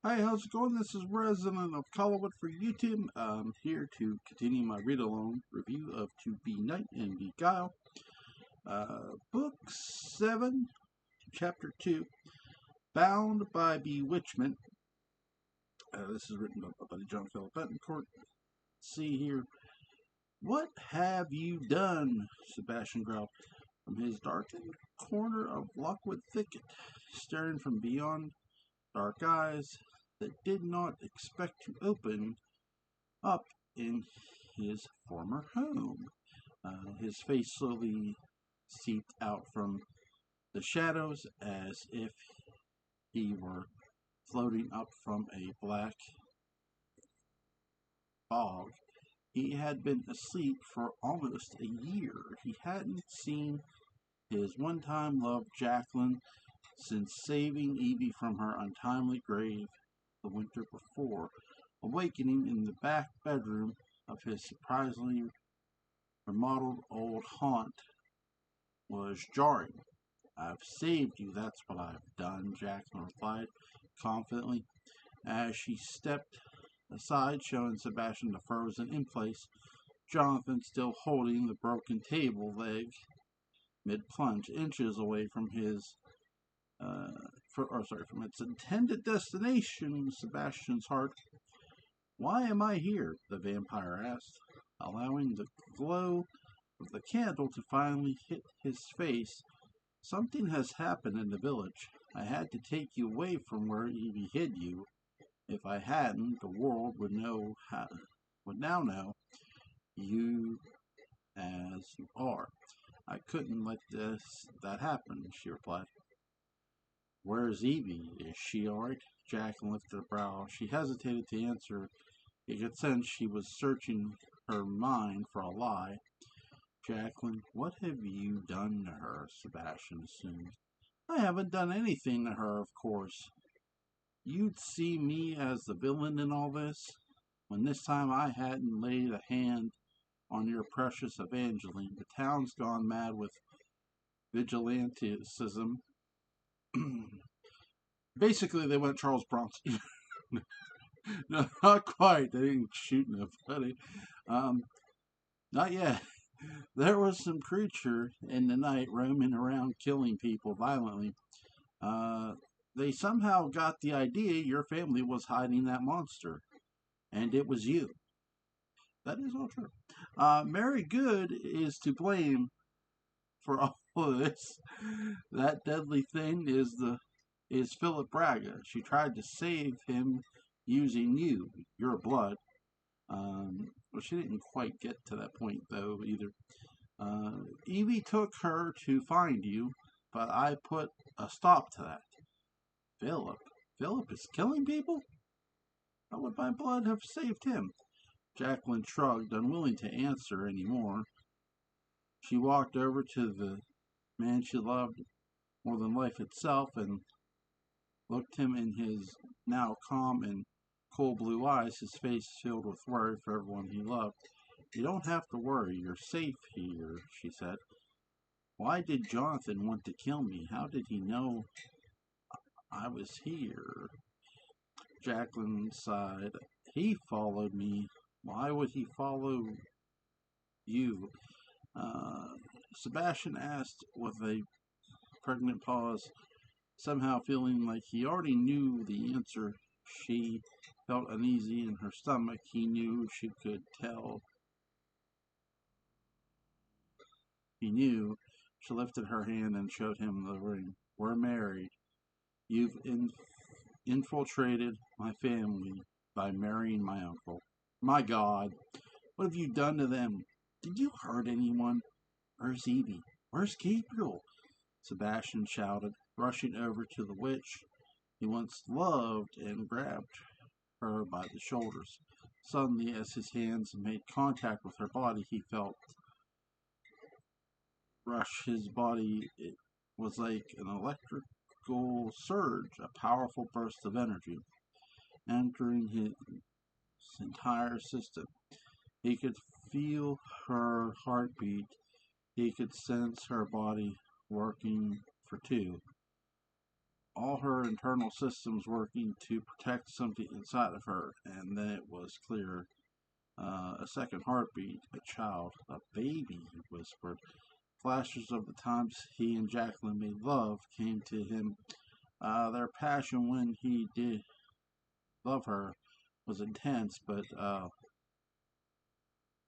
Hi, how's it going? This is Resident of Collinwood for YouTube. I'm here to continue my read-along review of To Benight and Beguile. Book 7, Chapter 2, Bound by Bewitchment. This is written by my buddy John Philip Betancourt. See here. What have you done? Sebastian growled from his darkened corner of Lockwood Thicket, staring from beyond dark eyes that did not expect to open up in his former home. His face slowly seeped out from the shadows as if he were floating up from a black fog. He had been asleep for almost a year. He hadn't seen his one-time love, Jacqueline, since saving Evie from her untimely grave the winter before. Awakening in the back bedroom of his surprisingly remodeled old haunt was jarring. "I've saved you, that's what I've done," Jacqueline replied confidently, as she stepped aside, showing Sebastian the frozen in place, Jonathan still holding the broken table leg mid-plunge, inches away from his from its intended destination, Sebastian's heart. "Why am I here?" the vampire asked, allowing the glow of the candle to finally hit his face. "Something has happened in the village. I had to take you away from where Evie hid you. If I hadn't, the world would now know you as you are. I couldn't let that happen," she replied. "Where's Evie? Is she all right?" Jacqueline lifted her brow. She hesitated to answer. He could sense she was searching her mind for a lie. "Jacqueline, what have you done to her?" Sebastian assumed. "I haven't done anything to her, of course. You'd see me as the villain in all this, when this time I hadn't laid a hand on your precious Evangeline. The town's gone mad with vigilantism." Basically, they went Charles Bronson. No, not quite. They didn't shoot nobody. Not yet. There was some creature in the night roaming around killing people violently. They somehow got the idea your family was hiding that monster. And it was you. That is all true. Mary Good is to blame for all of this. That deadly thing is Philip Braga. She tried to save him using your blood. Well, she didn't quite get to that point, though, either. Evie took her to find you, but I put a stop to that. Philip? Philip is killing people? How would my blood have saved him? Jacqueline shrugged, unwilling to answer any more. She walked over to the man she loved more than life itself and looked him in his now calm and cool blue eyes, his face filled with worry for everyone he loved. "You don't have to worry. You're safe here," she said. "Why did Jonathan want to kill me? How did he know I was here?" Jacqueline sighed. "He followed me. Why would he follow you?" Sebastian asked with a pregnant pause, somehow feeling like he already knew the answer. She felt uneasy in her stomach. He knew she could tell. He knew. She lifted her hand and showed him the ring. "We're married. You've infiltrated my family by marrying my uncle. My God, what have you done to them? Did you hurt anyone? Where's Evie? Where's Gabriel?" Sebastian shouted, rushing over to the witch he once loved and grabbed her by the shoulders. Suddenly, as his hands made contact with her body, he felt rush his body. It was like an electrical surge, a powerful burst of energy entering his entire system. He could feel her heartbeat. He could sense her body working for two. all her internal systems working to protect something inside of her, and then it was clear. A second heartbeat, a child, a baby, he whispered. Flashes of the times he and Jacqueline made love came to him. Their passion when he did love her was intense, but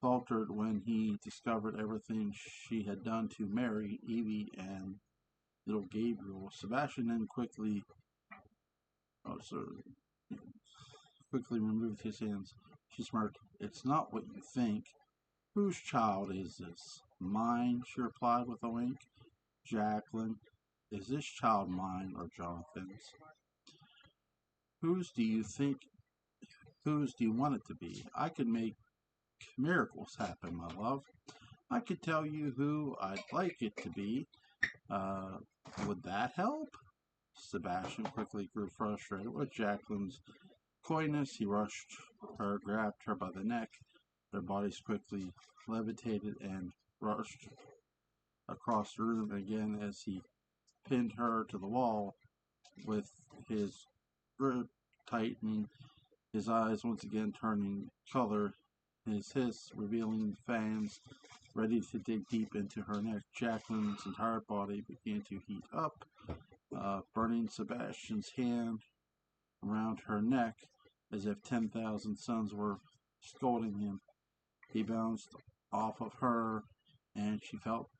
faltered when he discovered everything she had done to Mary, Evie, and little Gabriel. Sebastian then oh, sorry, quickly removed his hands. She smirked. It's not what you think. Whose child is this? Mine, she replied with a wink. Jacqueline, is this child mine or Jonathan's? Whose do you think, whose do you want it to be? I could make miracles happen, my love. I could tell you who I'd like it to be. Uh, would that help? Sebastian quickly grew frustrated with Jacqueline's coyness. He rushed her, grabbed her by the neck. Their bodies quickly levitated and rushed across the room again as he pinned her to the wall with his grip tightening, his eyes once again turning color, his hiss revealing fangs ready to dig deep into her neck. Jacqueline's entire body began to heat up, burning Sebastian's hand around her neck as if 10,000 suns were scalding him. He bounced off of her, and she fell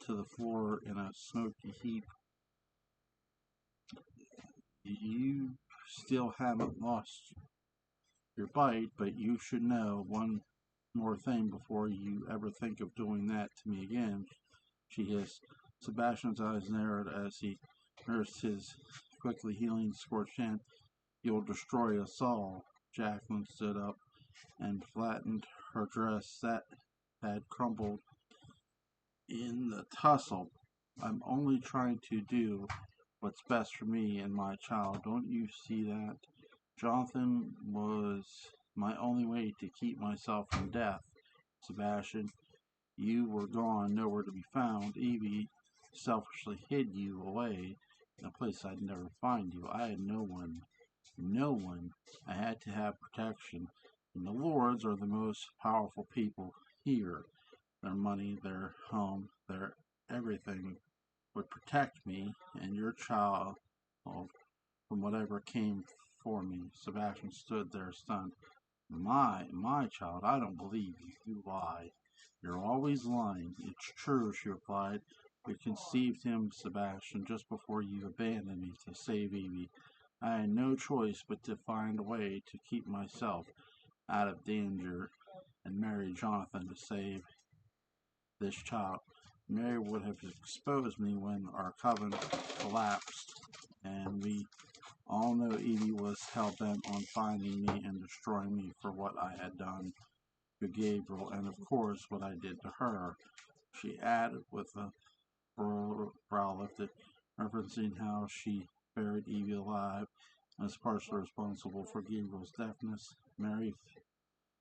to the floor in a smoky heap. You still haven't lost your bite, but you should know one more thing before you ever think of doing that to me again, she hissed. Sebastian's eyes narrowed as he nursed his quickly healing scorched hand. You'll destroy us all. Jacqueline stood up and flattened her dress that had crumbled in the tussle. I'm only trying to do what's best for me and my child. Don't you see that? Jonathan was my only way to keep myself from death. Sebastian, you were gone, nowhere to be found. Evie selfishly hid you away in a place I'd never find you. I had no one. No one. I had to have protection. And the lords are the most powerful people here. Their money, their home, their everything would protect me and your child from whatever came for me. Sebastian stood there stunned. My child, I don't believe you. You lie. You're always lying. It's true, she replied. We conceived him, Sebastian, just before you abandoned me to save Evie. I had no choice but to find a way to keep myself out of danger and marry Jonathan to save this child. Mary would have exposed me when our covenant collapsed, and we all know Evie was hell-bent on finding me and destroying me for what I had done to Gabriel, and of course what I did to her, she added with a brow lifted, referencing how she buried Evie alive and was partially responsible for Gabriel's deafness. Mary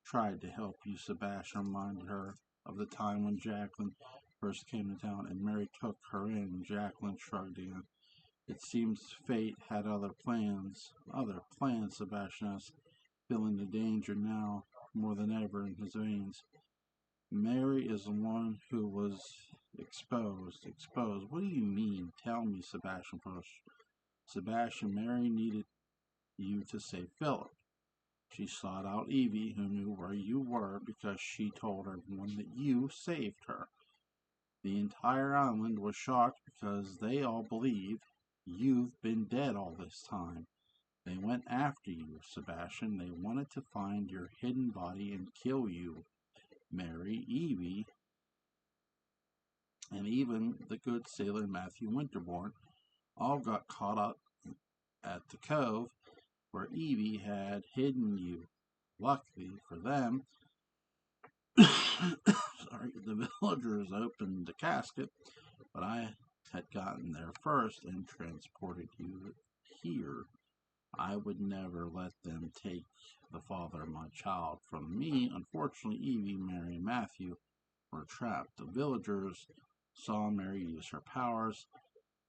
tried to help you, Sebastian reminded her of the time when Jacqueline first came to town, and Mary took her in. Jacqueline shrugged again. It seems fate had other plans. Other plans, Sebastian asked, feeling the danger now more than ever in his veins. Mary is the one who was exposed. Exposed? What do you mean? Tell me, Sebastian pushed. Sebastian, Mary needed you to save Philip. She sought out Evie, who knew where you were, because she told everyone that you saved her. The entire island was shocked because they all believe you've been dead all this time. They went after you, Sebastian. They wanted to find your hidden body and kill you. Mary, Evie, and even the good sailor Matthew Winterbourne all got caught up at the cove where Evie had hidden you. Luckily for them, the villagers opened the casket, but I had gotten there first and transported you here. I would never let them take the father of my child from me. Unfortunately, Evie, Mary, and Matthew were trapped. The villagers saw Mary use her powers.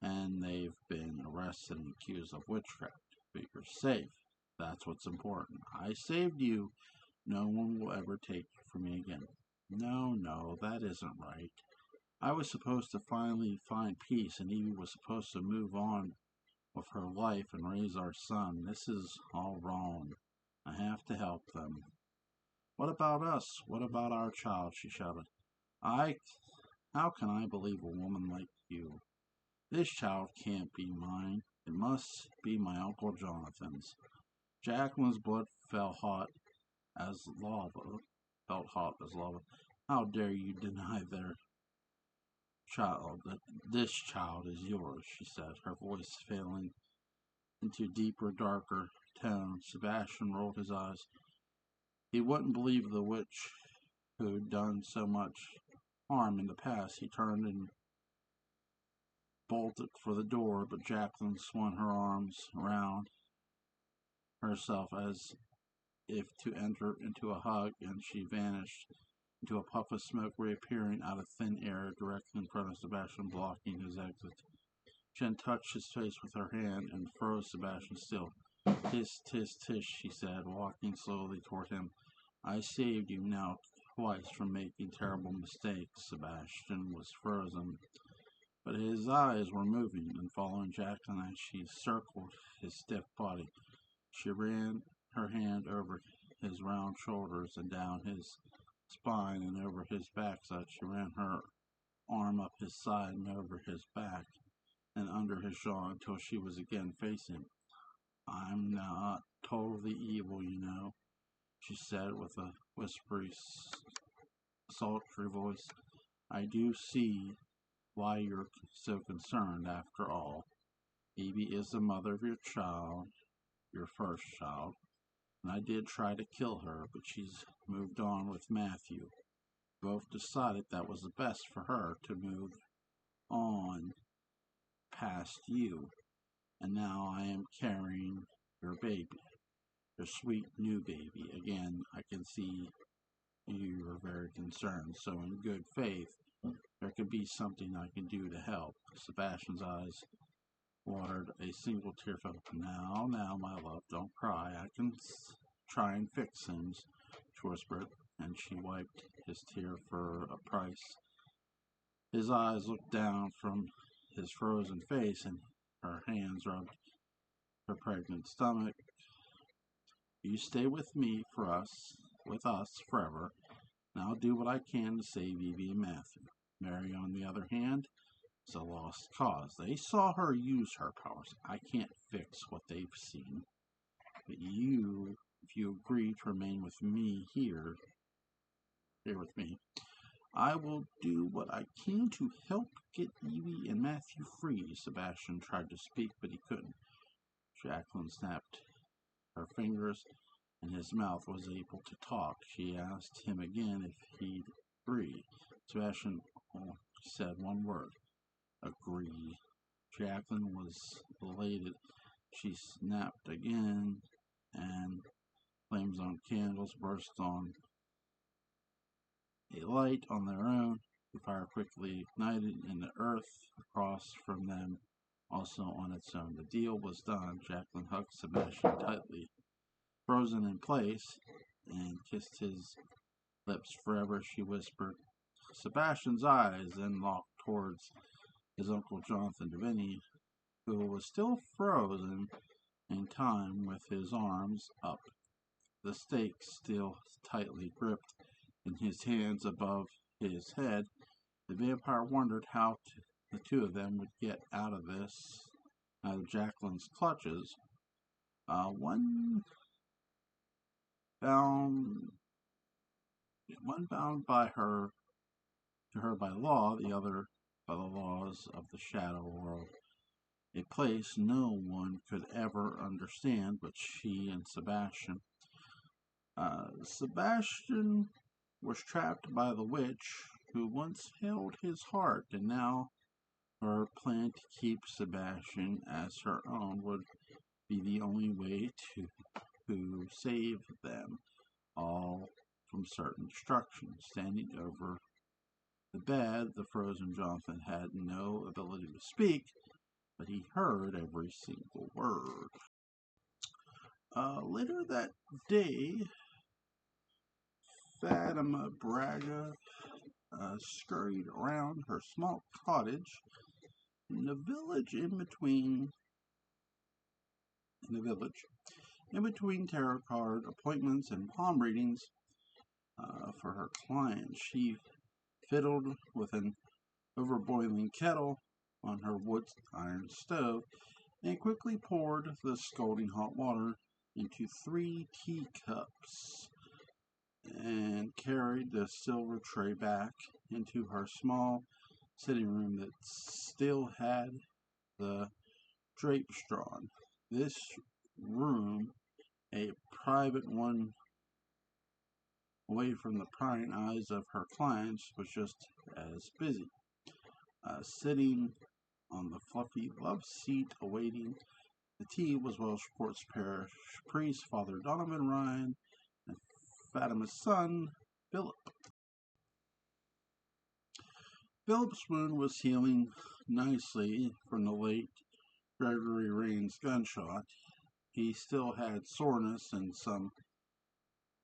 and they've been arrested and accused of witchcraft. But you're safe. That's what's important. I saved you. No one will ever take you from me again. No, no, that isn't right. I was supposed to finally find peace, and Evie was supposed to move on with her life and raise our son. This is all wrong. I have to help them. What about us? What about our child? She shouted. I. How can I believe a woman like you? This child can't be mine. It must be my Uncle Jonathan's. Jacqueline's blood as lava. Felt hot as lava. How dare you deny their child, that this child is yours, she said, her voice failing into deeper, darker tones. Sebastian rolled his eyes. He wouldn't believe the witch who'd done so much harm in the past. He turned and bolted for the door, but Jacqueline swung her arms around herself as if to enter into a hug, and she vanished into a puff of smoke, reappearing out of thin air directly in front of Sebastian, blocking his exit. Jen touched his face with her hand and froze Sebastian still. Tis, tis, tis, she said, walking slowly toward him. I saved you now twice from making terrible mistakes. Sebastian was frozen, but his eyes were moving and following Jacqueline as she circled his stiff body. She ran her hand over his round shoulders and down his spine and over his backside. She ran her arm up his side and over his back and under his jaw until she was again facing him. I'm not totally evil, you know, she said with a whispery, sultry voice. I do see why you're so concerned after all. Evie is the mother of your child, your first child, and I did try to kill her, but she's moved on with Matthew. Both decided that was the best for her to move on past you, and now I am carrying your baby, your sweet new baby. Again, I can see you are very concerned, so in good faith, there could be something I can do to help. Sebastian's eyes watered. A single tear fell. Now, now, my love, don't cry. I can try and fix things, she whispered, and she wiped his tear for a price. His eyes looked down from his frozen face, and her hands rubbed her pregnant stomach. You stay with us forever, and I'll do what I can to save Evie and Matthew. Mary, on the other hand, is a lost cause. They saw her use her powers. I can't fix what they've seen. But if you agree to remain with me here with me, I will do what I can to help get Evie and Matthew free. Sebastian tried to speak, but he couldn't. Jacqueline snapped her fingers, and his mouth was able to talk. She asked him again if he'd agree. Sebastian said one word. Agree. Jacqueline was elated. She snapped again, and flames on candles burst on a light on their own. The fire quickly ignited in the earth across from them, also on its own. The deal was done. Jacqueline hugged Sebastian tightly, frozen in place, and kissed his lips forever, she whispered. Sebastian's eyes then locked towards his Uncle Jonathan Devaney, who was still frozen in time with his arms up, the stake still tightly gripped in his hands above his head. The vampire wondered how the two of them would get out of Jacqueline's clutches. Bound, one bound by her to her by law, the other by the laws of the shadow world, a place no one could ever understand but she and Sebastian. Sebastian was trapped by the witch who once held his heart, and now her plan to keep Sebastian as her own would be the only way to save them all from certain destruction. Standing over the bed, the frozen Jonathan had no ability to speak, but he heard every single word. Later that day, Fatima Braga scurried around her small cottage in the village in between tarot card appointments and palm readings for her clients. She fiddled with an overboiling kettle on her wood iron stove and quickly poured the scalding hot water into 3 teacups and carried the silver tray back into her small sitting room that still had the drapes drawn. This room, a private one away from the prying eyes of her clients, was just as busy. Sitting on the fluffy love seat awaiting the tea was Welsh Port's parish priest, Father Donovan Ryan, and Fatima's son, Philip. Philip's wound was healing nicely from the late Gregory Rains gunshot. He still had soreness and some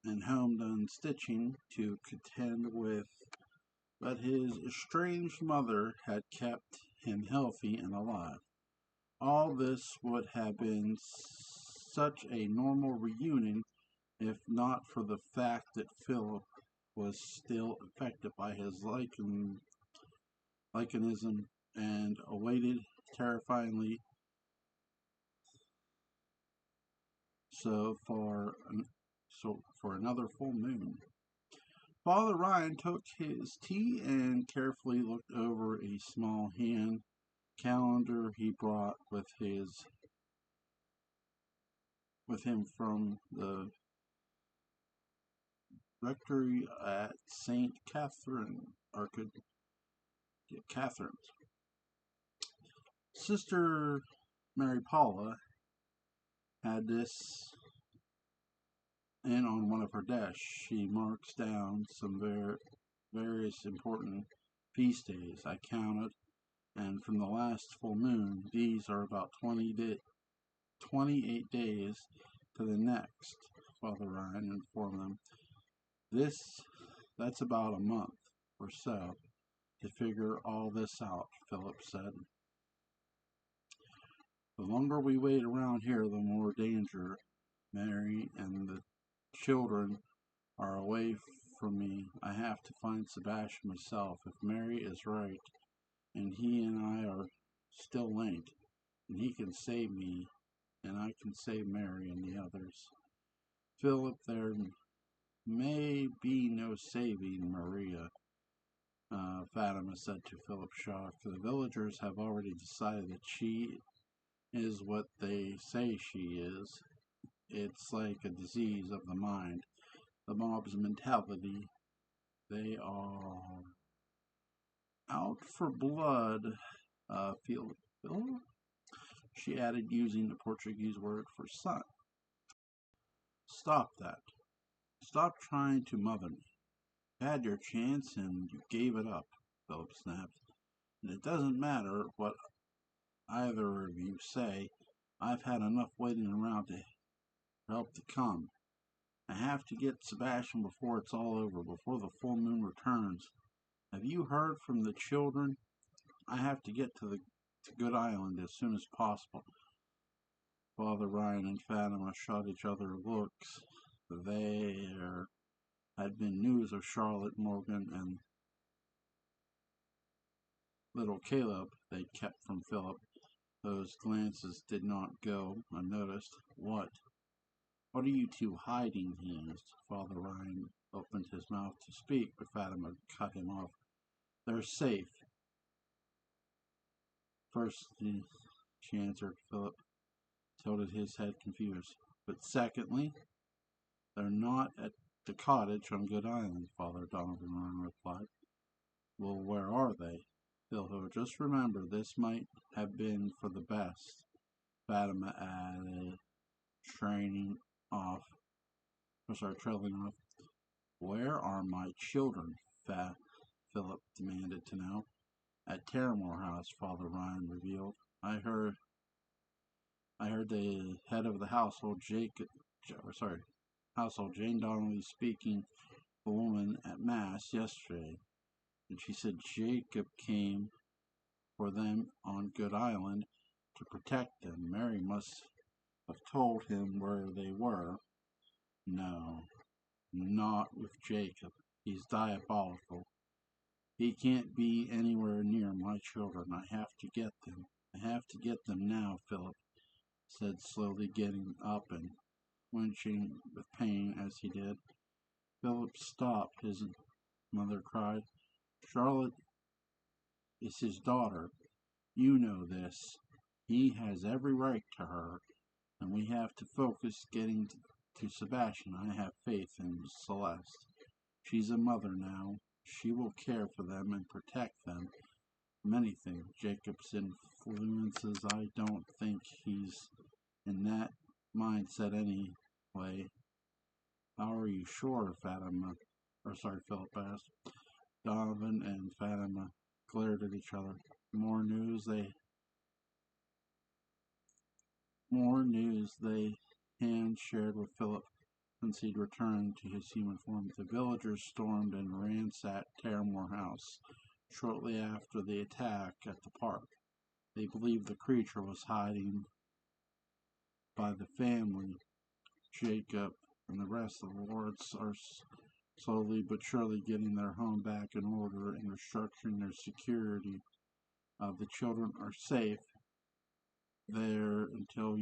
home-done stitching to contend with, but his estranged mother had kept him healthy and alive. All this would have been such a normal reunion if not for the fact that Philip was still affected by his lichenism and awaited terrifyingly for another full moon. Father Ryan took his tea and carefully looked over a small hand calendar he brought with him from the rectory at St. Catherine's. Sister Mary Paula had this in on one of her desks. She marks down some various important feast days. I counted, and from the last full moon, these are about 28 days to the next, Father Ryan informed them. That's about a month or so to figure all this out, Philip said. The longer we wait around here, the more danger. Mary and the children are away from me. I have to find Sebastian myself. If Mary is right, and he and I are still linked, and he can save me, and I can save Mary and the others. Philip, there may be no saving Maria, Fatima said to Philip, shocked. The villagers have already decided that she is what they say she is. It's like a disease of the mind. The mob's mentality. They are out for blood. Philip, she added, using the Portuguese word for son. Stop that. Stop trying to mother me. You had your chance and you gave it up, Philip snapped. And it doesn't matter what either of you say. I've had enough waiting around to help to come. I have to get Sebastian before it's all over, before the full moon returns. Have you heard from the children? I have to get to Good Island as soon as possible. Father Ryan and Fatima shot each other looks. There had been news of Charlotte Morgan and little Caleb they kept from Philip. Those glances did not go unnoticed. What are you two hiding? He asked. Father Ryan opened his mouth to speak, but Fatima cut him off. They're safe. First, she answered. Philip tilted his head confused. But secondly, they're not at the cottage on Good Island, Father Donovan Ryan replied. Well, where are they? Philip, just remember, this might have been for the best, Fatima added, trailing off. Where are my children? Philip demanded to know. At Terramore House, Father Ryan revealed. I heard the head of the household, Jane Donnelly, speaking to a woman at Mass yesterday, and she said Jacob came for them on Good Island to protect them. Mary must have told him where they were. No, not with Jacob. He's diabolical. He can't be anywhere near my children. I have to get them. I have to get them now, Philip said, slowly getting up and flinching with pain as he did. Philip stopped, his mother cried. Charlotte is his daughter. You know this. He has every right to her, and we have to focus getting to Sebastian. I have faith in Celeste. She's a mother now. She will care for them and protect them from anything. Jacob's influences, I don't think he's in that mindset anyway. How are you sure, Philip asked. Donovan and Fatima glared at each other. More news they hand shared with Philip since he'd returned to his human form. The villagers stormed and ransacked Terramore House shortly after the attack at the park. They believed the creature was hiding by the family. Jacob and the rest of the lords are slowly but surely getting their home back in order and restructuring their security. The children are safe there until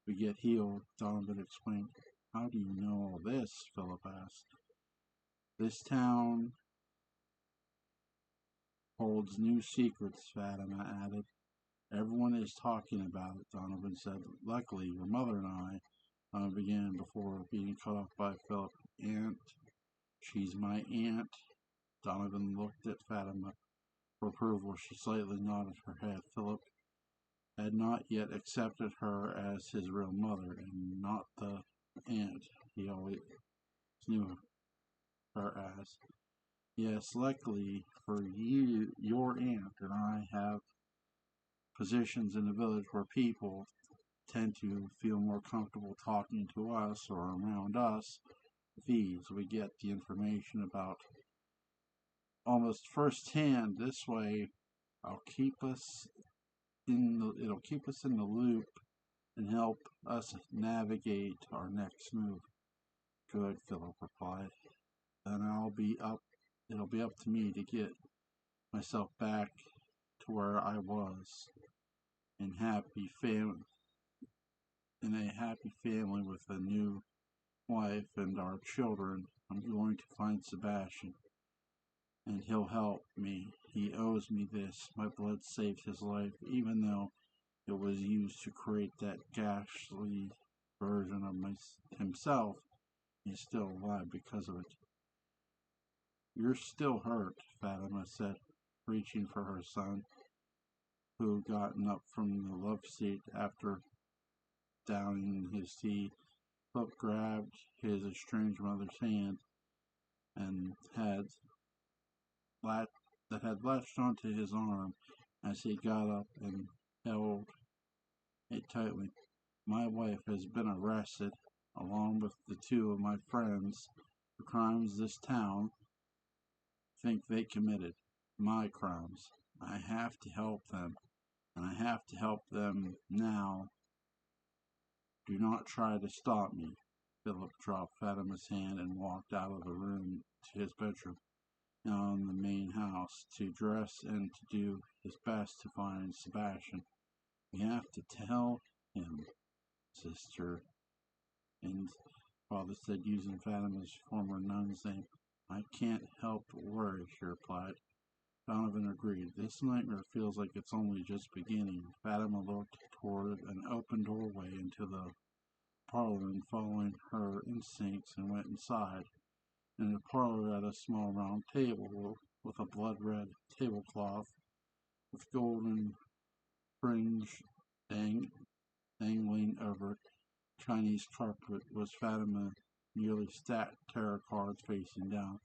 we get healed, Donovan explained. How do you know all this? Philip asked. This town holds new secrets, Fatima added. Everyone is talking about it, Donovan said. Luckily, your mother and I began before being cut off by Philip. Aunt, she's my aunt. Donovan looked at Fatima for approval. She slightly nodded her head. Philip had not yet accepted her as his real mother, and not the aunt he always knew her as. Yes, luckily for you, your aunt and I have positions in the village where people tend to feel more comfortable talking to us or around us. With ease, we get the information about almost firsthand. This way, it'll keep us in the loop and help us navigate our next move. Good, Philip replied. Then it'll be up to me to get myself back to where I was in a happy family with a new wife and our children. I'm going to find Sebastian, and he'll help me. He owes me this. My blood saved his life, even though it was used to create that ghastly version of himself. He's still alive because of it. You're still hurt, Fatima said, reaching for her son, who had gotten up from the love seat after downing his tea. Philip grabbed his estranged mother's hand and had latched onto his arm as he got up and held it tightly. My wife has been arrested, along with the two of my friends, for crimes this town think they committed. My crimes. I have to help them, and I have to help them now. Do not try to stop me. Philip dropped Fatima's hand and walked out of the room to his bedroom, now in the main house, to dress and to do his best to find Sebastian. We have to tell him, sister, and father said, using Fatima's former nun's name. I can't help but worry, she replied. Donovan agreed. This nightmare feels like it's only just beginning. Fatima looked toward an open doorway into the parlor and, following her instincts, and went inside. In the parlor, at a small round table with a blood-red tablecloth with golden fringe dangling over Chinese carpet, was Fatima nearly stacked tarot cards facing down.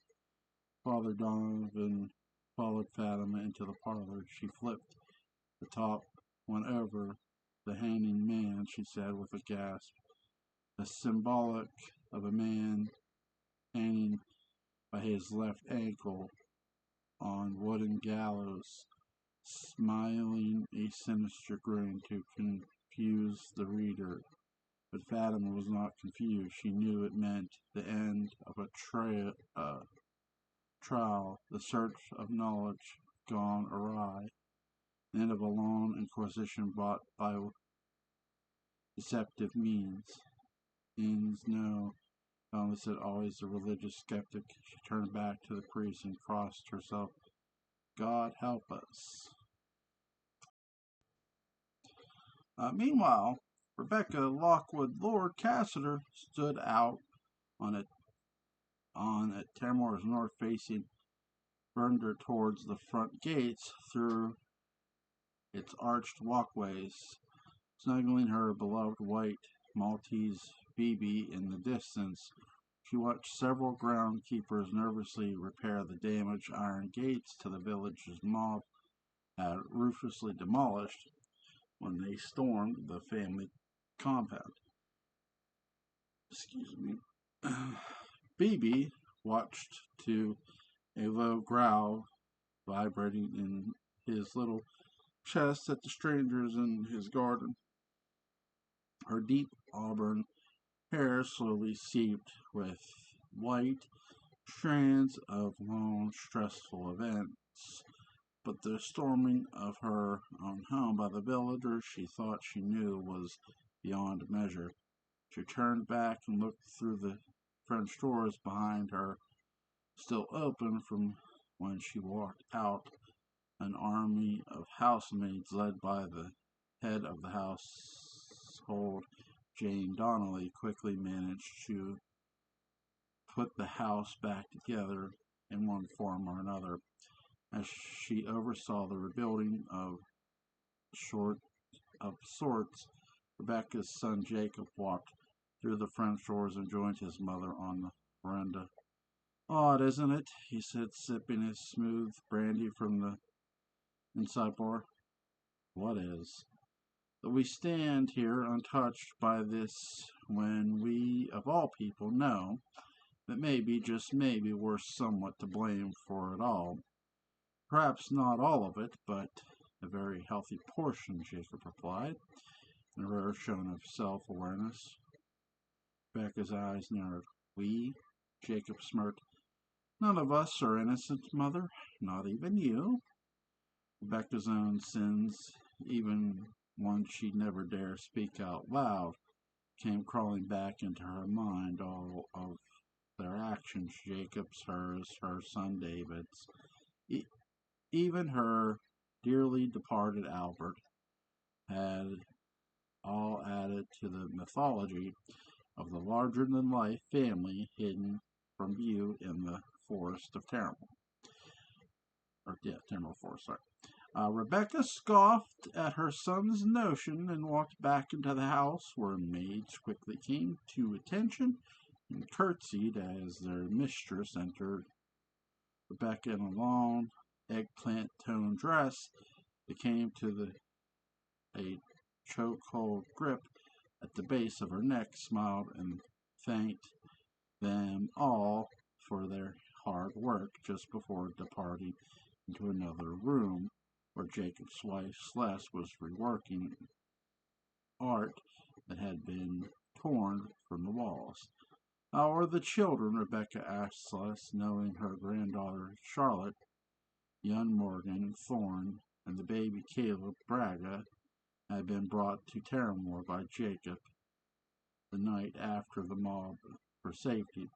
Father Donovan followed Fatima into the parlor. She flipped the top went over the hanging man, she said with a gasp, a symbolic of a man hanging by his left ankle on wooden gallows, smiling a sinister grin to confuse the reader. But Fatima was not confused. She knew it meant the end of a trial, the search of knowledge gone awry, the end of a long inquisition bought by deceptive means. Ends no, Fatima said, always a religious skeptic. She turned back to the priest and crossed herself. God help us. Meanwhile, Rebecca Lockwood Lord Cassiter stood out on Tamor's north-facing veranda towards the front gates through its arched walkways, snuggling her beloved white Maltese BB in the distance. She watched several groundkeepers nervously repair the damaged iron gates to the village's mob had ruthlessly demolished when they stormed the family compound. Excuse me. BB watched to a low growl vibrating in his little chest at the strangers in his garden. Her deep auburn hair slowly seeped with white strands of long, stressful events. But the storming of her own home by the villagers she thought she knew was beyond measure. She turned back and looked through the French doors behind her, still open from when she walked out. An army of housemaids led by the head of the household, Jane Donnelly, quickly managed to put the house back together in one form or another. As she oversaw the rebuilding of sorts, Rebecca's son Jacob walked through the French doors and joined his mother on the veranda. Odd, isn't it? He said, sipping his smooth brandy from the inside bar. What is? That we stand here untouched by this when we, of all people, know that maybe, just maybe, we're somewhat to blame for it all. Perhaps not all of it, but a very healthy portion, Jacob replied, in a rare show of self-awareness. Rebecca's eyes narrowed. We? Jacob smirked. None of us are innocent, Mother, not even you. Rebecca's own sins, even one she'd never dare speak out loud, came crawling back into her mind, all of their actions, Jacob's, hers, her son David's, even her dearly departed Albert, had all added to the mythology of the larger-than-life family hidden from view in the forest of Tamor. Tamor Forest, sorry. Rebecca scoffed at her son's notion and walked back into the house, where maids quickly came to attention and curtsied as their mistress entered. Rebecca, in a long, eggplant-toned dress that came to a chokehold grip at the base of her neck, smiled and thanked them all for their hard work just before departing into another room where Jacob's wife Celeste was reworking art that had been torn from the walls. How are the children? Rebecca asked Celeste, knowing her granddaughter Charlotte, young Morgan Thorne, and the baby Caleb Braga had been brought to Terramore by Jacob the night after the mob for safety.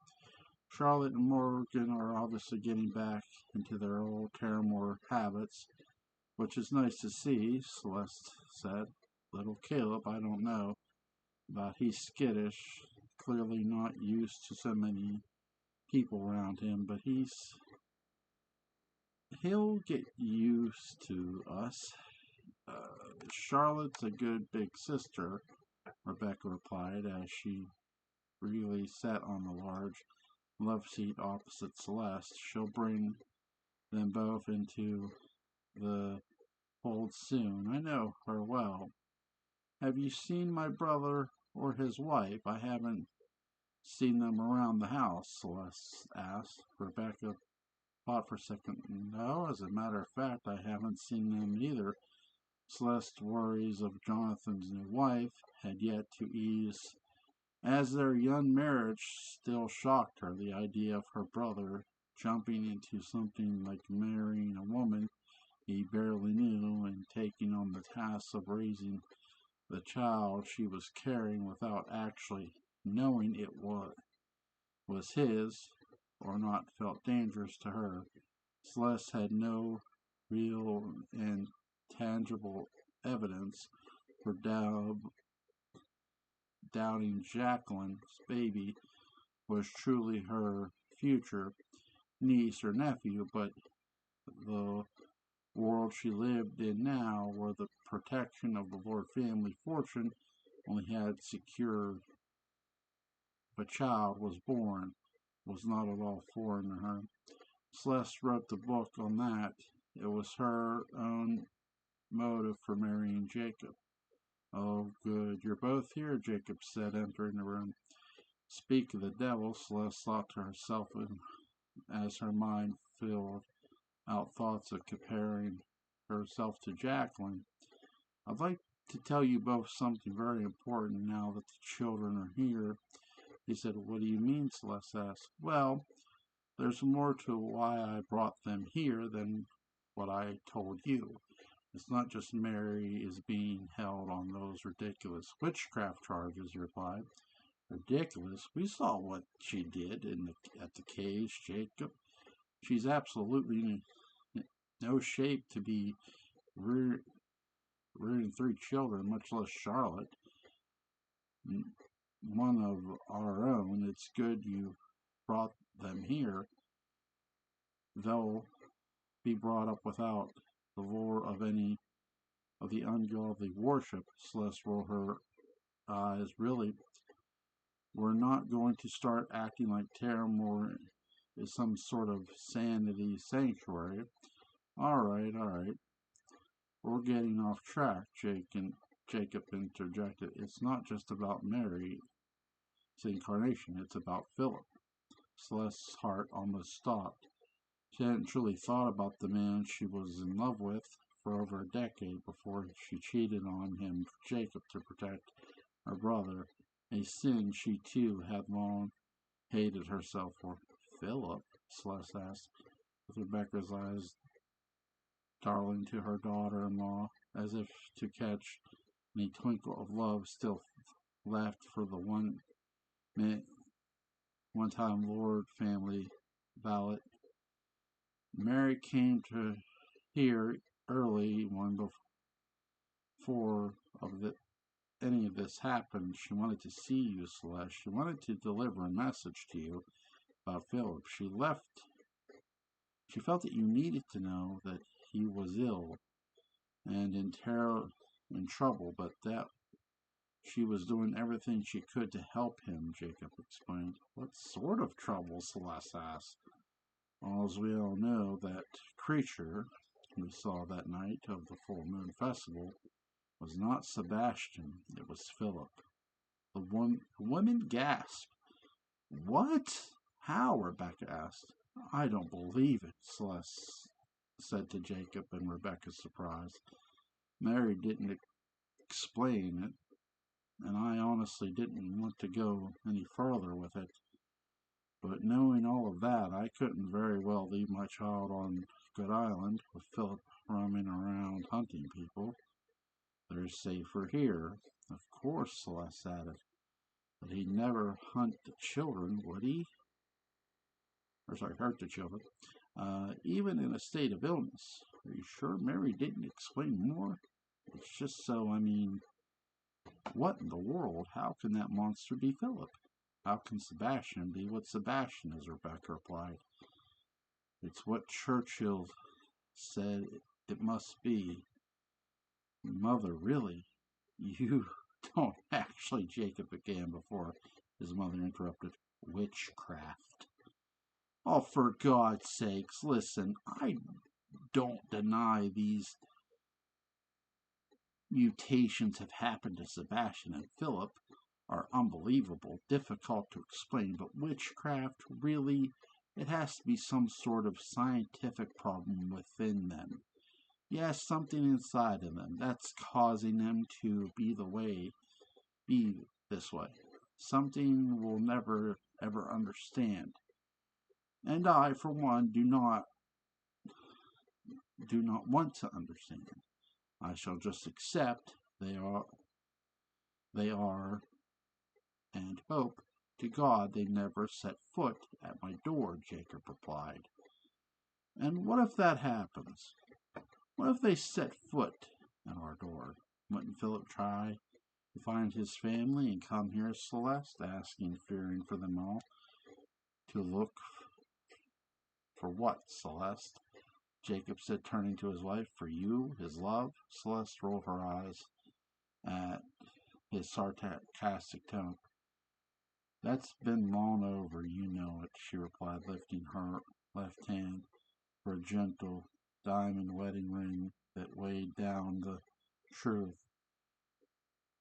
Charlotte and Morgan are obviously getting back into their old Terramore habits, which is nice to see, Celeste said. Little Caleb, I don't know, but he's skittish, clearly not used to so many people around him, but he'll get used to us. Charlotte's a good big sister, Rebecca replied as she really sat on the large love seat opposite Celeste. She'll bring them both into the told soon. I know her well. Have you seen my brother or his wife? I haven't seen them around the house, Celeste asked. Rebecca thought for a second. No, as a matter of fact, I haven't seen them either. Celeste's worries of Jonathan's new wife had yet to ease. As their young marriage still shocked her, the idea of her brother jumping into something like marrying a woman he barely knew and taking on the task of raising the child she was carrying without actually knowing it was his or not felt dangerous to her. Celeste had no real and tangible evidence for doubting Jacqueline's baby was truly her future niece or nephew, but the world she lived in now, where the protection of the Lord family fortune only had secured if a child was born, was not at all foreign to her. Celeste wrote the book on that. It was her own motive for marrying Jacob. Oh, good, you're both here, Jacob said, entering the room. Speak of the devil, Celeste thought to herself as her mind filled out thoughts of comparing herself to Jacqueline. I'd like to tell you both something very important now that the children are here. He said, What do you mean? Celeste asked. Well, there's more to why I brought them here than what I told you. It's not just Mary is being held on those ridiculous witchcraft charges, he replied. Ridiculous? We saw what she did at the caves, Jacob. She's absolutely no shape to be rearing three children, much less Charlotte, one of our own. It's good you brought them here. They'll be brought up without the lure of any of the ungodly worship. Celeste rolled her eyes. Really, we're not going to start acting like Terramore is some sort of sanity sanctuary. All right. We're getting off track, Jacob interjected. It's not just about Mary's incarnation, it's about Philip. Celeste's heart almost stopped. She hadn't truly thought about the man she was in love with for over a decade before she cheated on him for Jacob to protect her brother, a sin she too had long hated herself for. Philip? Celeste asked, with Rebecca's eyes darting to her daughter-in-law, as if to catch any twinkle of love still left for the one-time Lord family valet. Mary came to here early one before any of this happened. She wanted to see you, Celeste. She wanted to deliver a message to you about Philip. She felt that you needed to know that he was ill and in trouble, but that she was doing everything she could to help him, Jacob explained. What sort of trouble? Celeste asked. As we all know, that creature we saw that night of the full moon festival was not Sebastian, it was Philip. The woman gasped. What? How? Rebecca asked. I don't believe it, Celeste said to Jacob in Rebecca's surprise. Mary didn't explain it, and I honestly didn't want to go any further with it. But knowing all of that, I couldn't very well leave my child on Good Island with Philip roaming around hunting people. They're safer here. Of course, Celeste added. But he'd never hunt the children, would he? Hurt the children. Even in a state of illness. Are you sure Mary didn't explain more? It's just so, what in the world? How can that monster be Philip? How can Sebastian be what Sebastian is? Rebecca replied. It's what Churchill said it must be. Mother, really? You don't actually, Jacob began before his mother interrupted. Witchcraft. Oh, for God's sakes, listen, I don't deny these mutations have happened to Sebastian and Philip are unbelievable, difficult to explain, but witchcraft really, it has to be some sort of scientific problem within them. Yes, something inside of them that's causing them to be this way. Something we'll never ever understand. And I, for one, do not want to understand. I shall just accept they are, and hope to God they never set foot at my door, Jacob replied. And what if that happens? What if they set foot at our door? Wouldn't Philip try to find his family and come here, Celeste, asking, fearing for them all? To look for what, Celeste? Jacob said, turning to his wife. For you, his love? Celeste rolled her eyes at his sarcastic tone. That's been long over, you know it, she replied, lifting her left hand for a gentle diamond wedding ring that weighed down the truth.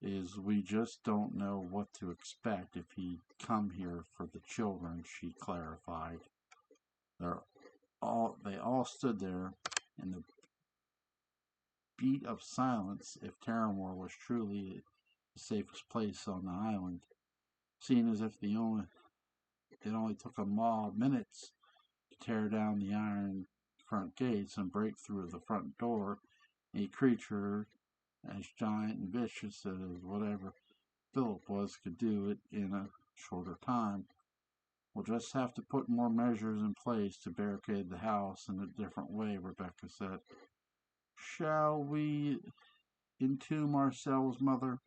Is we just don't know what to expect if he come here for the children, she clarified. They all stood there in the beat of silence. If Terramore was truly the safest place on the island, seeing as if it only took a mob minutes to tear down the iron front gates and break through the front door, a creature as giant and vicious as whatever Philip was could do it in a shorter time. We'll just have to put more measures in place to barricade the house in a different way, Rebecca said. Shall we entomb ourselves, Mother?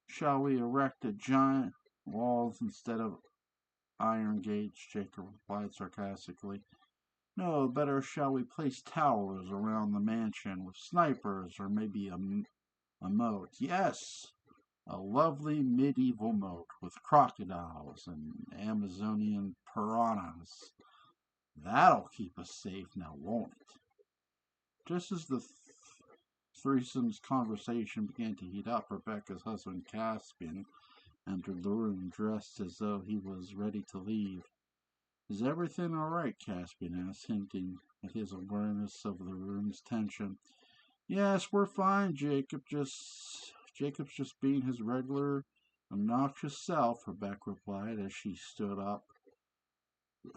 Shall we erect a giant walls instead of iron gates? Jacob replied sarcastically. No, better shall we place towers around the mansion with snipers or maybe a moat. Yes, a lovely medieval moat with crocodiles and Amazonian piranhas. That'll keep us safe now, won't it? Just as the threesome's conversation began to heat up, Rebecca's husband Caspian entered the room dressed as though he was ready to leave. Is everything all right? Caspian asked, hinting at his awareness of the room's tension. Yes, we're fine, Jacob's just being his regular, obnoxious self, Rebecca replied as she stood up,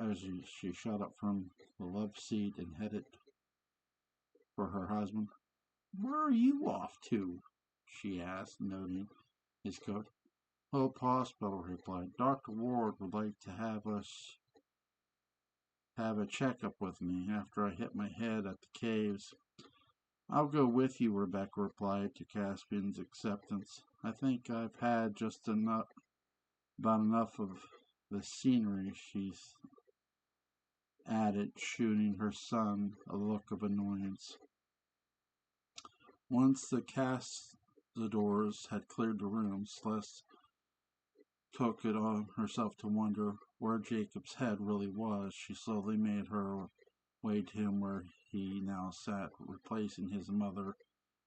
as she shot up from the love seat and headed for her husband. Where are you off to? She asked, noting his coat. Hope Hospital, he replied. Dr. Ward would like to have a checkup with me after I hit my head at the caves. I'll go with you, Rebecca replied to Caspian's acceptance. I think I've had just about enough of the scenery, she added, shooting her son a look of annoyance. Once the castadors had cleared the room, Celeste took it on herself to wonder where Jacob's head really was. She slowly made her way to him where he now sat, replacing his mother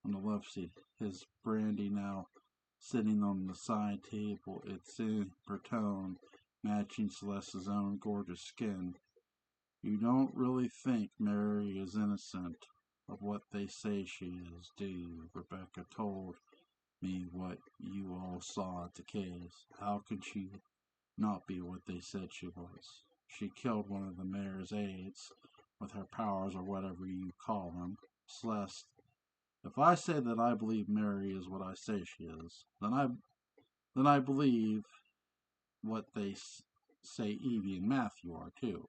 on the love seat, his brandy now sitting on the side table, its amber tone matching Celeste's own gorgeous skin. You don't really think Mary is innocent of what they say she is, do you? Rebecca told me what you all saw at the caves. How could she not be what they said she was? She killed one of the mayor's aides with her powers or whatever you call them. Celeste, if I say that I believe Mary is what I say she is, then I believe what they say Evie and Matthew are too.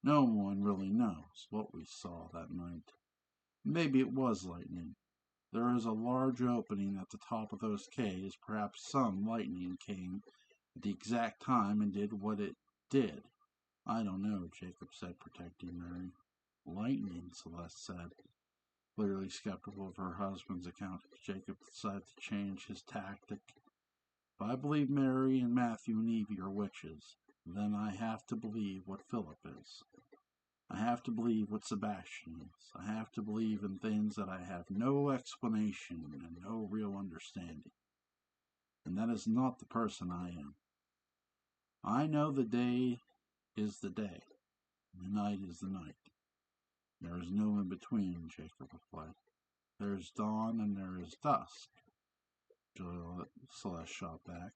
No one really knows what we saw that night. Maybe it was lightning. There is a large opening at the top of those caves. Perhaps some lightning came at the exact time and did what it did. I don't know, Jacob said, protecting Mary. Lightning, Celeste said, clearly skeptical of her husband's account. Jacob decided to change his tactic. If I believe Mary and Matthew and Evie are witches, then I have to believe what Philip is. I have to believe what Sebastian is. I have to believe in things that I have no explanation and no real understanding. And that is not the person I am. I know the day is the day, and the night is the night. There is no in between, Jacob replied. There is dawn and there is dusk, Celeste shot back.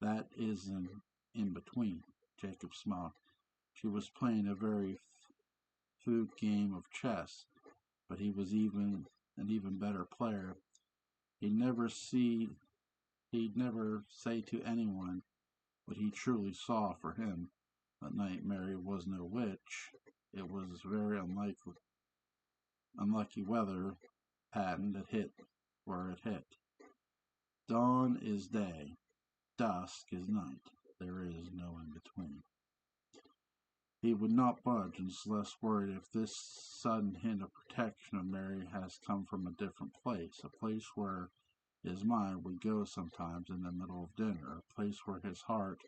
That is an in between, Jacob smiled. She was playing a very food game of chess, but he was an even better player. He'd never say to anyone what he truly saw for him. That night Mary was no witch. It was very unlucky weather pattern that hit where it hit. Dawn is day, dusk is night. There is no in between. He would not budge, and Celeste worried if this sudden hint of protection of Mary has come from a different place, a place where his mind would go sometimes in the middle of dinner, a place where his heart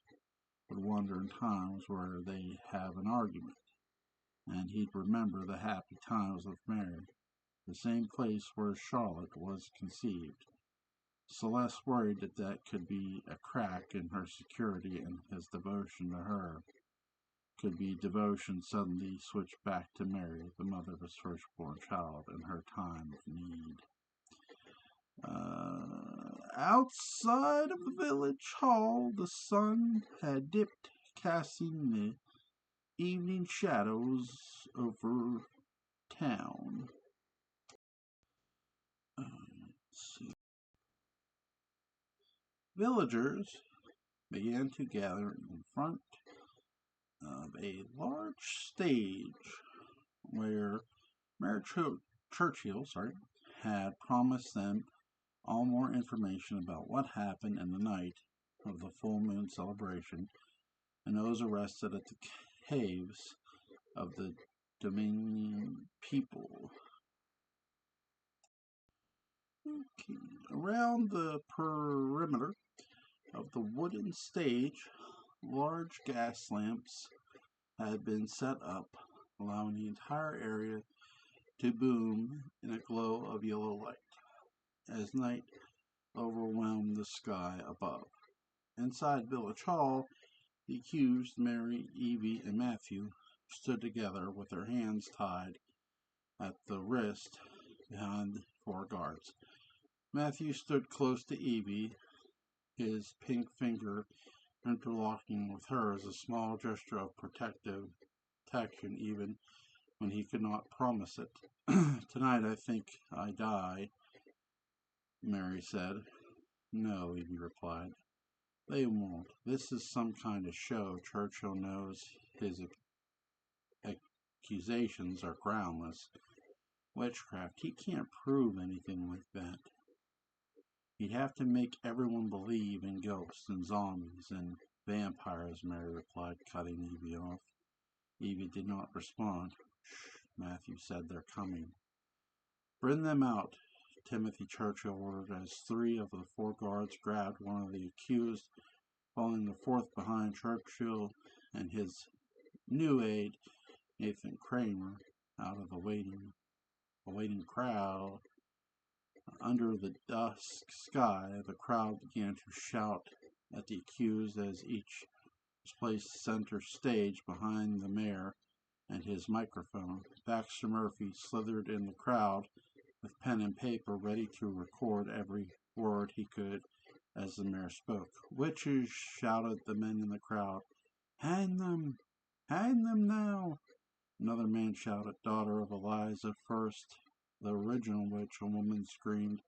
would wander in times where they have an argument, and he'd remember the happy times with Mary, the same place where Charlotte was conceived. Celeste worried that could be a crack in her security, and his devotion to her could be devotion suddenly switched back to Mary, the mother of his firstborn child, in her time of need. Outside of the village hall, the sun had dipped, casting the evening shadows over town. Villagers began to gather in front of a large stage where Mayor Churchill had promised them all more information about what happened in the night of the full moon celebration and those arrested at the caves of the Dominion people. Okay. Around the perimeter of the wooden stage, large gas lamps had been set up, allowing the entire area to boom in a glow of yellow light as night overwhelmed the sky above. Inside Village Hall, the accused, Mary, Evie, and Matthew, stood together with their hands tied at the wrist behind 4 guards. Matthew stood close to Evie, his pink finger interlocking with hers, a small gesture of protection even when he could not promise it. Tonight I think I die, Mary said. No, Evie replied. They won't. This is some kind of show. Churchill knows his accusations are groundless. Witchcraft. He can't prove anything like that. He'd have to make everyone believe in ghosts and zombies and vampires, Mary replied, cutting Evie off. Evie did not respond. Shh, Matthew said, they're coming. Bring them out, Timothy Churchill ordered as 3 of the 4 guards grabbed one of the accused, falling the 4th behind Churchill and his new aide, Nathan Kramer, out of the waiting crowd. Under the dusk sky, the crowd began to shout at the accused as each was placed center stage behind the mayor and his microphone. Baxter Murphy slithered in the crowd with pen and paper, ready to record every word he could as the mayor spoke. Witches, shouted the men in the crowd. Hang them! Hang them now! Another man shouted, daughter of Eliza First, the original witch, a woman screamed,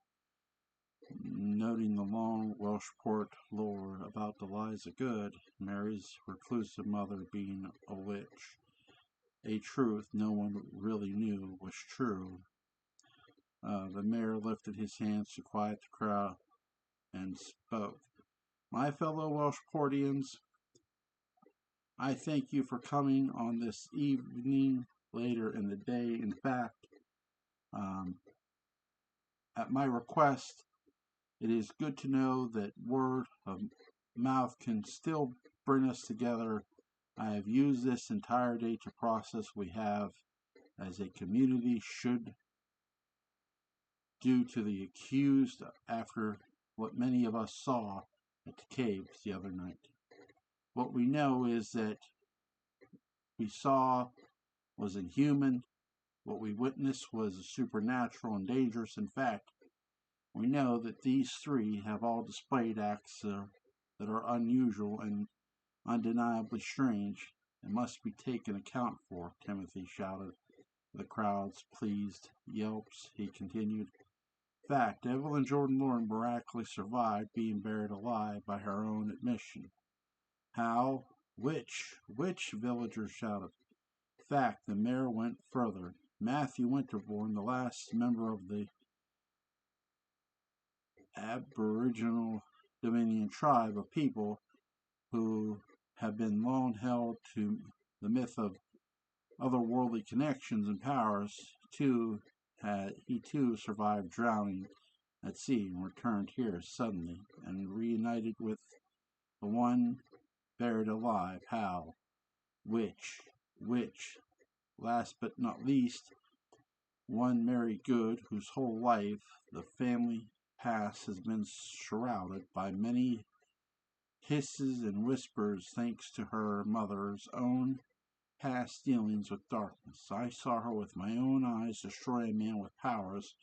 noting the long Welshport lore about Eliza Good, Mary's reclusive mother being a witch. A truth no one really knew was true. The mayor lifted his hands to quiet the crowd and spoke. My fellow Welshportians, I thank you for coming on this evening later in the day. In fact, at my request, it is good to know that word of mouth can still bring us together I have used this entire day to process we have as a community should do to the accused after what many of us saw at the caves the other night. What we know is that we saw was inhuman. What we witnessed was supernatural and dangerous. In fact, we know that these three have all displayed acts that are unusual and undeniably strange and must be taken account for, Timothy shouted. The crowd's pleased yelps, he continued. Fact, Evelyn Jordan Lauren miraculously survived being buried alive by her own admission. How? Which? Which? Villagers shouted. Fact, the mayor went further. Matthew Winterbourne, the last member of the Aboriginal Dominion tribe of people who have been long held to the myth of otherworldly connections and powers, he too survived drowning at sea and returned here suddenly and reunited with the one buried alive. How? Which? Which? Last but not least, one Mary Good, whose whole life the family past has been shrouded by many hisses and whispers thanks to her mother's own past dealings with darkness. I saw her with my own eyes destroy a man with powers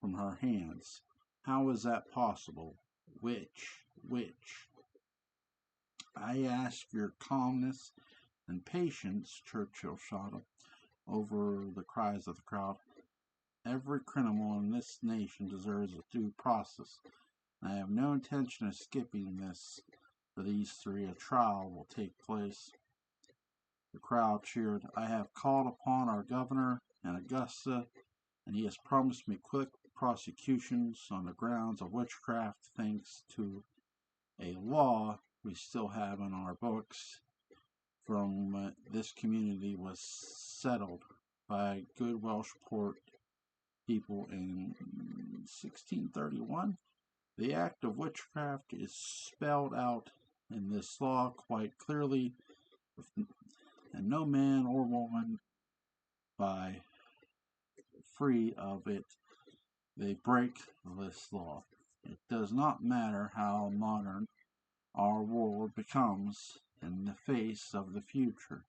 from her hands. How is that possible? Which? Which? I ask your calmness and patience, Churchill shouted over the cries of the crowd. Every criminal in this nation deserves a due process. I have no intention of skipping this for these three. A trial will take place. The crowd cheered. I have called upon our governor in Augusta, and he has promised me quick prosecutions on the grounds of witchcraft, thanks to a law we still have in our books from this community was settled by good Welsh port people in 1631. The act of witchcraft is spelled out in this law quite clearly, and no man or woman by free of it, they break this law. It does not matter how modern our world becomes in the face of the future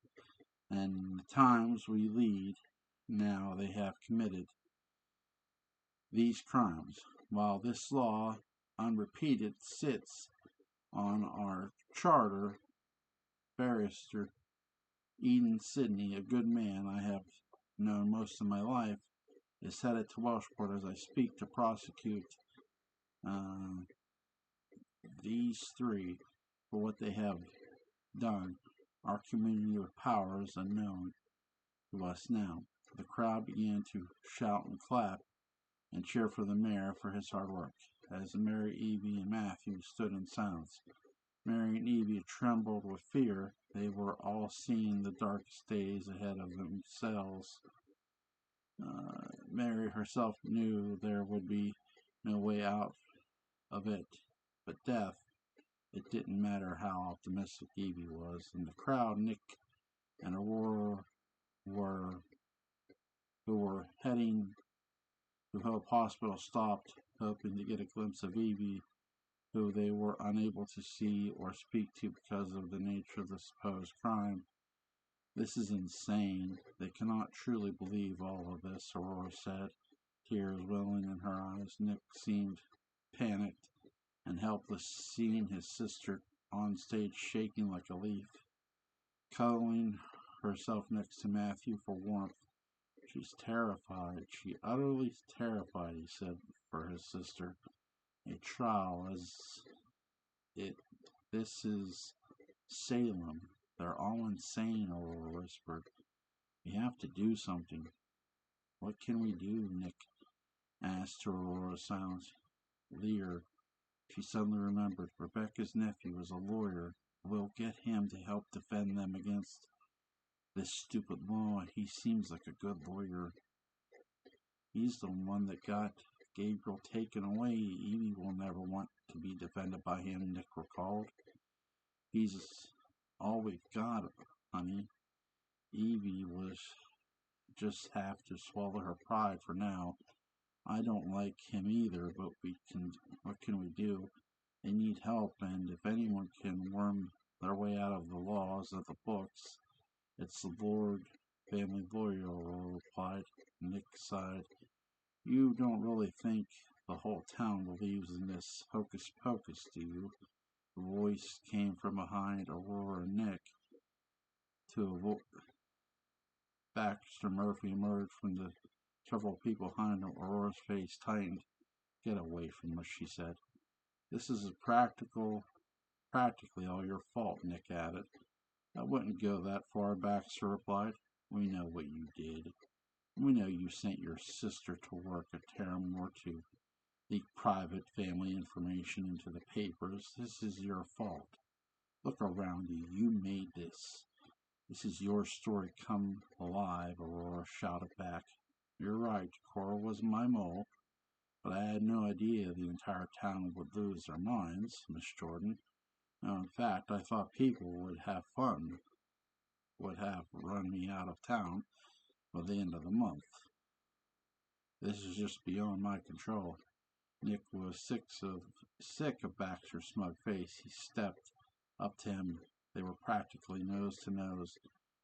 and the times we lead now. They have committed these crimes, while this law unrepeated sits on our charter. Barrister Eden Sidney, a good man I have known most of my life, is headed to Welshport as I speak to prosecute these three for what they have done. Our community with power is unknown to us now. The crowd began to shout and clap and cheer for the mayor for his hard work, as Mary, Evie, and Matthew stood in silence. Mary and Evie trembled with fear. They were all seeing the darkest days ahead of themselves. Mary herself knew there would be no way out of it but death. It didn't matter how optimistic Evie was. In the crowd, Nick and Aurora who were heading to Hope Hospital, stopped, hoping to get a glimpse of Evie, who they were unable to see or speak to because of the nature of the supposed crime. This is insane. They cannot truly believe all of this, Aurora said, tears welling in her eyes. Nick seemed panicked and helpless, seeing his sister on stage shaking like a leaf, cuddling herself next to Matthew for warmth. She's terrified. She utterly terrified, he said for his sister. A trial as it. This is Salem. They're all insane, Aurora whispered. We have to do something. What can we do? Nick asked Aurora's silence. Lear. She suddenly remembered. Rebecca's nephew is a lawyer. We'll get him to help defend them against this stupid law. He seems like a good lawyer. He's the one that got Gabriel taken away. Evie will never want to be defended by him, Nick recalled. He's all we've got, honey. Evie was just have to swallow her pride for now. I don't like him either, but what can we do? They need help, and if anyone can worm their way out of the laws of the books, it's the Lord family lawyer, Aurora replied. Nick sighed. You don't really think the whole town believes in this hocus pocus, do you? The voice came from behind Aurora and Nick. Baxter Murphy emerged from the several people behind him. Aurora's face tightened. Get away from us, she said. This is practically all your fault, Nick added. I wouldn't go that far, Baxter replied. We know what you did. We know you sent your sister to work at Terramore to leak private family information into the papers. This is your fault. Look around you. You made this. This is your story come alive, Aurora shouted back. You're right, Cora was my mole, but I had no idea the entire town would lose their minds, Miss Jordan. No, in fact, I thought people would have run me out of town by the end of the month. This is just beyond my control. Nick was sick of Baxter's smug face. He stepped up to him. They were practically nose to nose.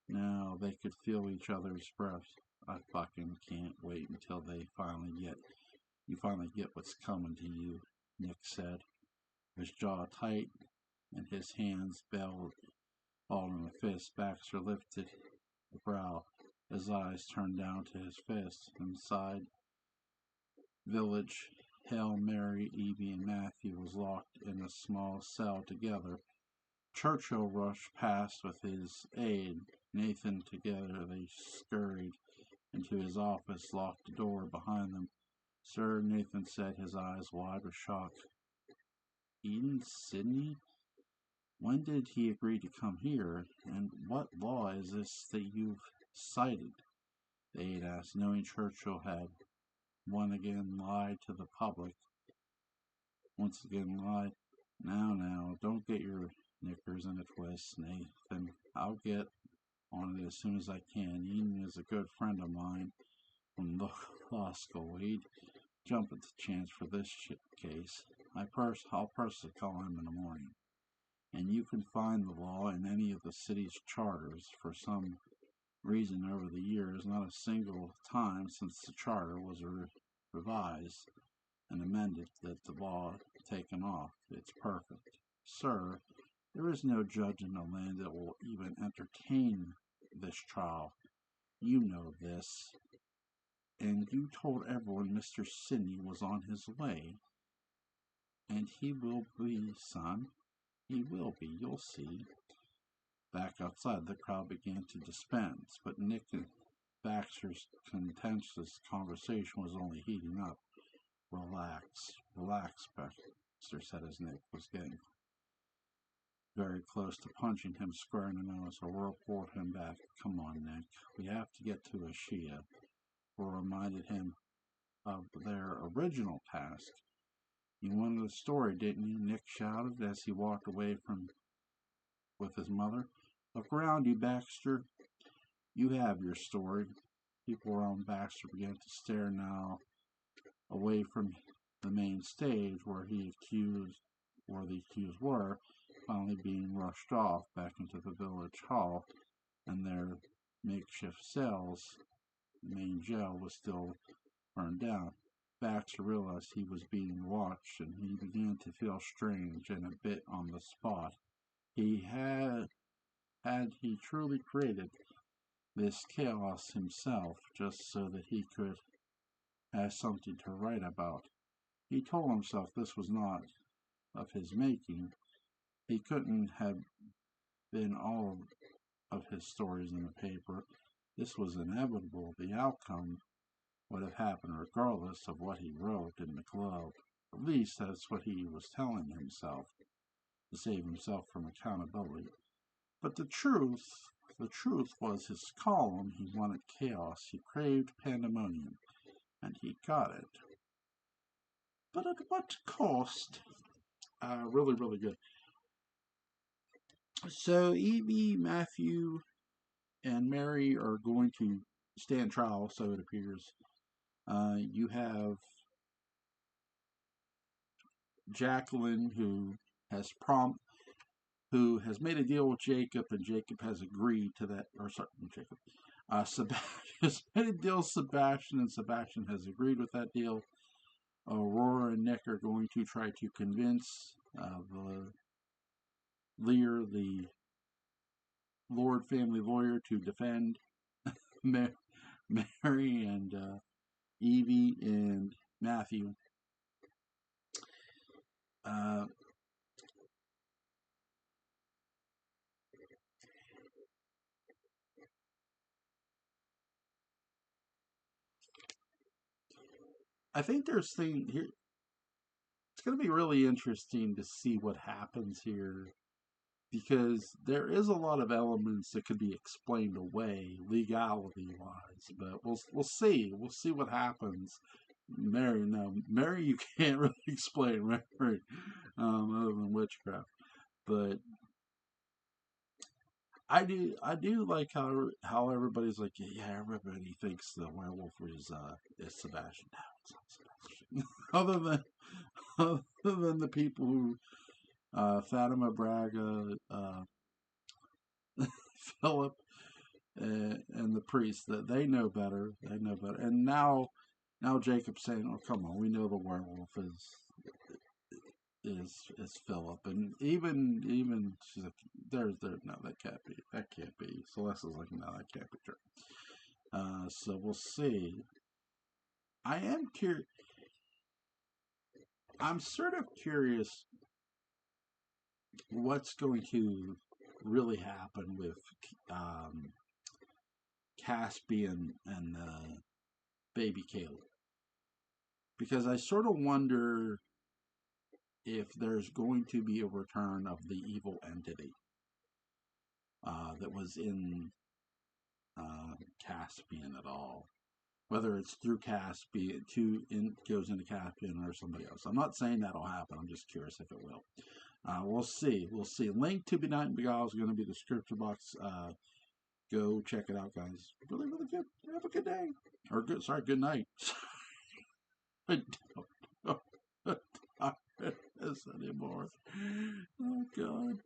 Now they could feel each other's breath. I fucking can't wait until you finally get what's coming to you, Nick said. His jaw tight and his hands balled in a fist. Baxter lifted a brow. His eyes turned down to his fist. Inside village, Hail Mary, Evie, and Matthew was locked in a small cell together. Churchill rushed past with his aide. Nathan, together they scurried into his office, locked the door behind them. Sir, Nathan said, his eyes wide with shock. Eden Sidney? When did he agree to come here, and what law is this that you've cited? The aide asked, knowing Churchill had once again lied to the public. Now, don't get your knickers in a twist, Nathan. I'll get on it as soon as I can. Eden is a good friend of mine from the law school. He'd jump at the chance for this case. I'll personally call him in the morning. And you can find the law in any of the city's charters. For some reason over the years, not a single time since the charter was revised and amended that the law taken off. It's perfect. Sir, there is no judge in the land that will even entertain this trial. You know this. And you told everyone Mr. Sidney was on his way. And he will be, son. He will be, you'll see. Back outside, the crowd began to dispense, but Nick and Baxter's contentious conversation was only heating up. Relax, Baxter said as Nick was getting very close to punching him square in the nose. Aurora pulled him back. Come on, Nick. We have to get to Ashia. Aurora reminded him of their original task. You wanted a story, didn't you? Nick shouted as he walked away with his mother. Look around you, Baxter. You have your story. People around Baxter began to stare now away from the main stage where the accused were, finally being rushed off back into the village hall, and their makeshift cells. The main jail was still burned down. Baxter realized he was being watched, and he began to feel strange and a bit on the spot. Had he truly created this chaos himself just so that he could have something to write about? He told himself this was not of his making. He couldn't have been all of his stories in the paper. This was inevitable. The outcome would have happened regardless of what he wrote in the glove. At least that's what he was telling himself, to save himself from accountability. But the truth was his column. He wanted chaos. He craved pandemonium, and he got it. But at what cost? Really, really good. So, Evie, Matthew, and Mary are going to stand trial, so it appears. You have Jacqueline, who has made a deal with Jacob, and Jacob has agreed to that. Or sorry, Jacob. Sebastian has made a deal with Sebastian, and Sebastian has agreed with that deal. Aurora and Nick are going to try to convince the Lear, the Lord family lawyer, to defend Mary and Evie and Matthew. Uh, I think there's thing here. It's going to be really interesting to see what happens here because there is a lot of elements that could be explained away legality wise, but we'll see. We'll see what happens. Mary, no, Mary, you can't really explain Mary, other than witchcraft. But I do like how everybody's like, yeah, everybody thinks the werewolf is Sebastian. No, it's not Sebastian. Other than the people who Fatima Braga, Philip, and the priest, that they know better. They know better. And now Jacob's saying, "Oh, come on, we know the werewolf is Philip." And even she's like, "There's no, that can't be." Celeste's like, "No, that can't be true." So we'll see. I am curious. I'm sort of curious what's going to really happen with um, Caspian and baby Caleb. Because I sort of wonder if there's going to be a return of the evil entity that was in Caspian at all. Whether it's through Caspian, goes into Caspian or somebody else. I'm not saying that'll happen. I'm just curious if it will. We'll see. We'll see. Link to Benight and Beguile is going to be the description box. Go check it out, guys. Really, really good. Have a good day. Or good night. I don't know what time it is anymore. Oh, God.